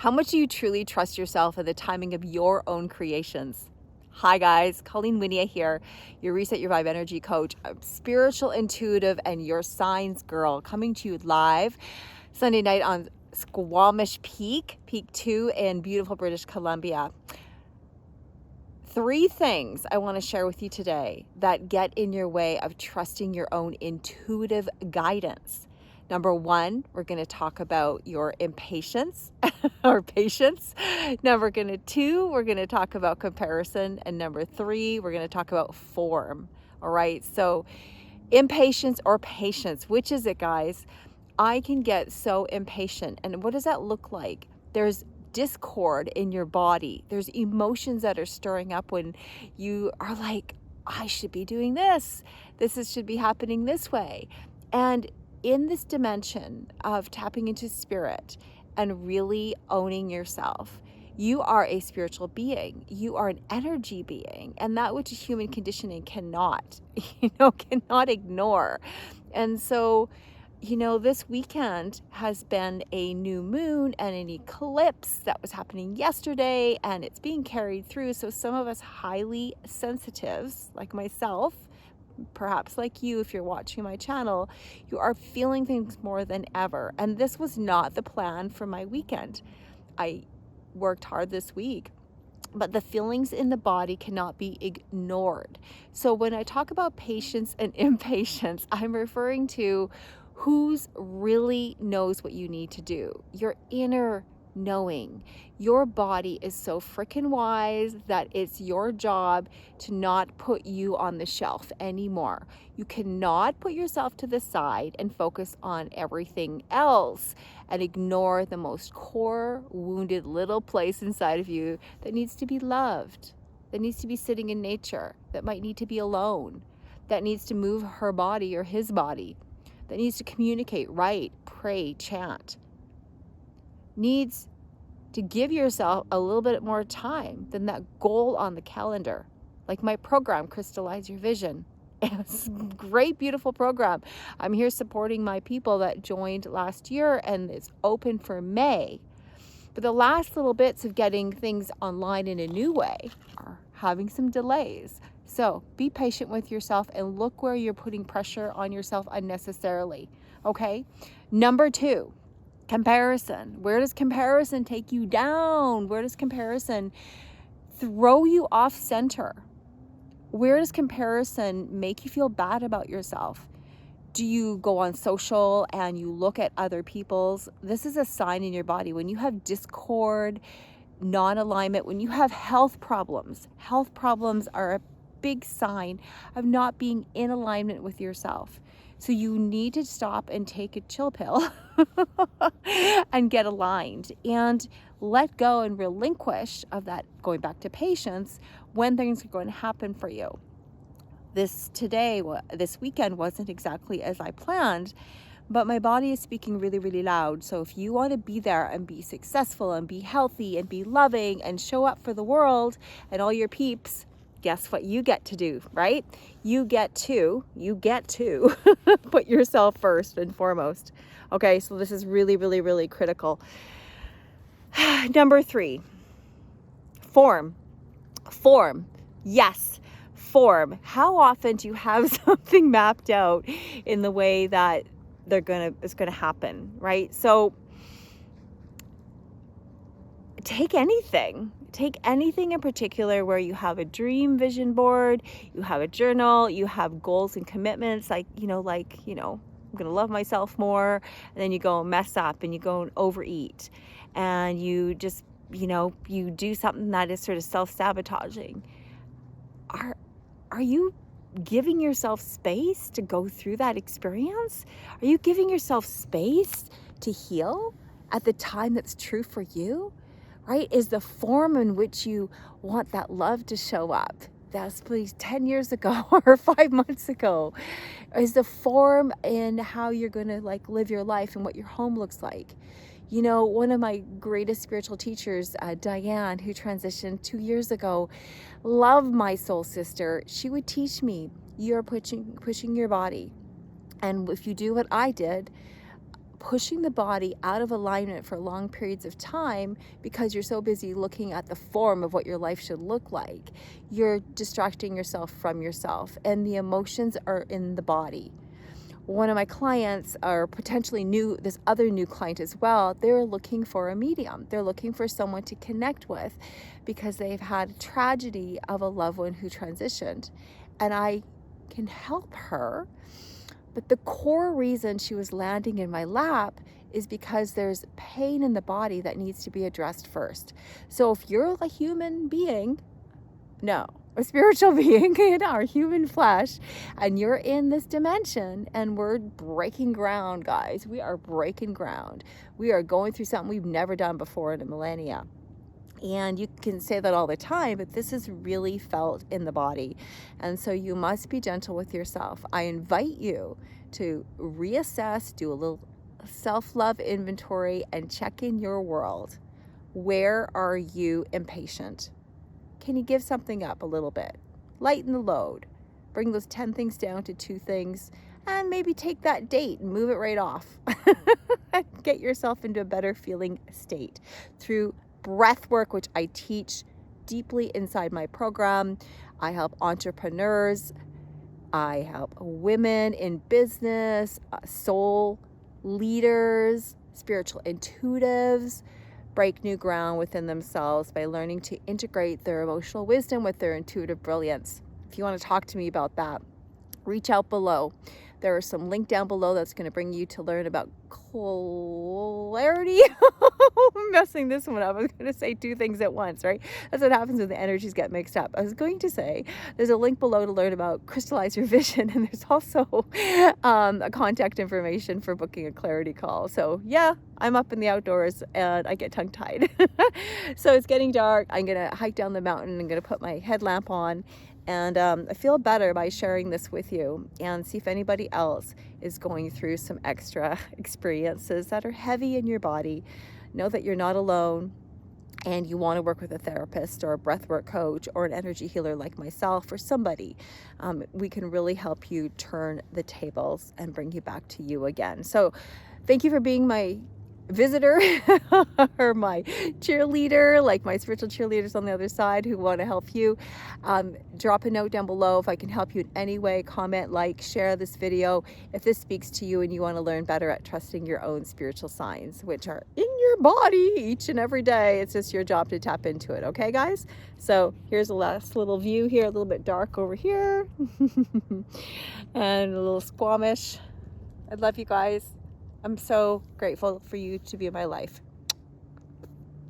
How much do you truly trust yourself and the timing of your own creations? Hi guys, Colleen Wynia here, your Reset Your Vibe Energy Coach, a spiritual intuitive and your signs girl, coming to you live Sunday night on Squamish Peak 2 in beautiful British Columbia. 3 things I want to share with you today that get in your way of trusting your own intuitive guidance. Number 1, we're going to talk about your impatience or patience. Number 2, we're going to talk about comparison. And number 3, we're going to talk about form. All right. So impatience or patience, which is it, guys? I can get so impatient. And what does that look like? There's discord in your body. There's emotions that are stirring up when you are like, I should be doing this. Should be happening this way. And in this dimension of tapping into spirit and really owning yourself, you are a spiritual being. You are an energy being, and that which human conditioning cannot ignore. And so, this weekend has been a new moon and an eclipse that was happening yesterday, and it's being carried through. So some of us highly sensitives, like myself, perhaps like you, if you're watching my channel, you are feeling things more than ever. And this was not the plan for my weekend. I worked hard this week, but the feelings in the body cannot be ignored. So when I talk about patience and impatience, I'm referring to who's really knows what you need to do. Your inner knowing. Your body is so freaking wise that it's your job to not put you on the shelf anymore. You cannot put yourself to the side and focus on everything else and ignore the most core, wounded little place inside of you that needs to be loved, that needs to be sitting in nature, that might need to be alone, that needs to move her body or his body, that needs to communicate, write, pray, chant, needs to give yourself a little bit more time than that goal on the calendar. Like my program, Crystallize Your Vision. It's a great, beautiful program. I'm here supporting my people that joined last year, and it's open for May. But the last little bits of getting things online in a new way are having some delays. So be patient with yourself and look where you're putting pressure on yourself unnecessarily. Okay? Number 2, comparison. Where does comparison take you down? Where does comparison throw you off center? Where does comparison make you feel bad about yourself? Do you go on social and you look at other people's? This is a sign in your body. When you have discord, non-alignment, when you have health problems are a big sign of not being in alignment with yourself. So you need to stop and take a chill pill and get aligned and let go and relinquish of that, going back to patience, when things are going to happen for you. This weekend wasn't exactly as I planned, but my body is speaking really, really loud. So if you want to be there and be successful and be healthy and be loving and show up for the world and all your peeps, guess what you get to do, right? You get to put yourself first and foremost. Okay, so this is really, really, really critical. Number 3, form. Yes, form. How often do you have something mapped out in the way that it's gonna happen, right? So take anything in particular where you have a dream vision board, you have a journal, you have goals and commitments, I'm gonna love myself more, and then you go and mess up and you go and overeat and you just you do something that is sort of self-sabotaging. Are you giving yourself space to go through that experience? Are you giving yourself space to heal at the time that's true for you? Right? Is the form in which you want that love to show up, that's please 10 years ago or 5 months ago? Is the form in how you're going to live your life and what your home looks like? One of my greatest spiritual teachers, Diane, who transitioned 2 years ago, love my soul sister. She would teach me, you're pushing your body. And if you do what I did, pushing the body out of alignment for long periods of time because you're so busy looking at the form of what your life should look like. You're distracting yourself from yourself, and the emotions are in the body. One of my clients, or potentially this other new client as well, they're looking for a medium. They're looking for someone to connect with because they've had a tragedy of a loved one who transitioned. And I can help her. But the core reason she was landing in my lap is because there's pain in the body that needs to be addressed first. So if you're a human being, no, a spiritual being in our human flesh, and you're in this dimension, and we're breaking ground, guys. We are breaking ground. We are going through something we've never done before in a millennia. And you can say that all the time, but this is really felt in the body. And so you must be gentle with yourself. I invite you to reassess, do a little self-love inventory, and check in your world. Where are you impatient? Can you give something up a little bit? Lighten the load. Bring those 10 things down to 2 things, and maybe take that date and move it right off. Get yourself into a better feeling state through breath work, which I teach deeply inside my program. I help entrepreneurs. I help women in business, soul leaders, spiritual intuitives break new ground within themselves by learning to integrate their emotional wisdom with their intuitive brilliance. If you want to talk to me about that, reach out below. There is some link down below that's going to bring you to learn about clarity. I'm messing this one up. I was going to say 2 things at once, right? That's what happens when the energies get mixed up. I was going to say there's a link below to learn about crystallize your vision, and there's also a contact information for booking a clarity call. So yeah, I'm up in the outdoors and I get tongue-tied. So it's getting dark. I'm going to hike down the mountain. I'm going to put my headlamp on. And I feel better by sharing this with you, and see if anybody else is going through some extra experiences that are heavy in your body. Know that you're not alone, and you want to work with a therapist or a breathwork coach or an energy healer like myself or somebody. We can really help you turn the tables and bring you back to you again. So thank you for being my visitor or my cheerleader, like my spiritual cheerleaders on the other side who want to help you. Drop a note down below if I can help you in any way. Comment, like, share this video if this speaks to you and you want to learn better at trusting your own spiritual signs, which are in your body each and every day. It's just your job to tap into it. Okay, guys? So here's the last little view here, a little bit dark over here and a little Squamish. I love you guys. I'm so grateful for you to be in my life.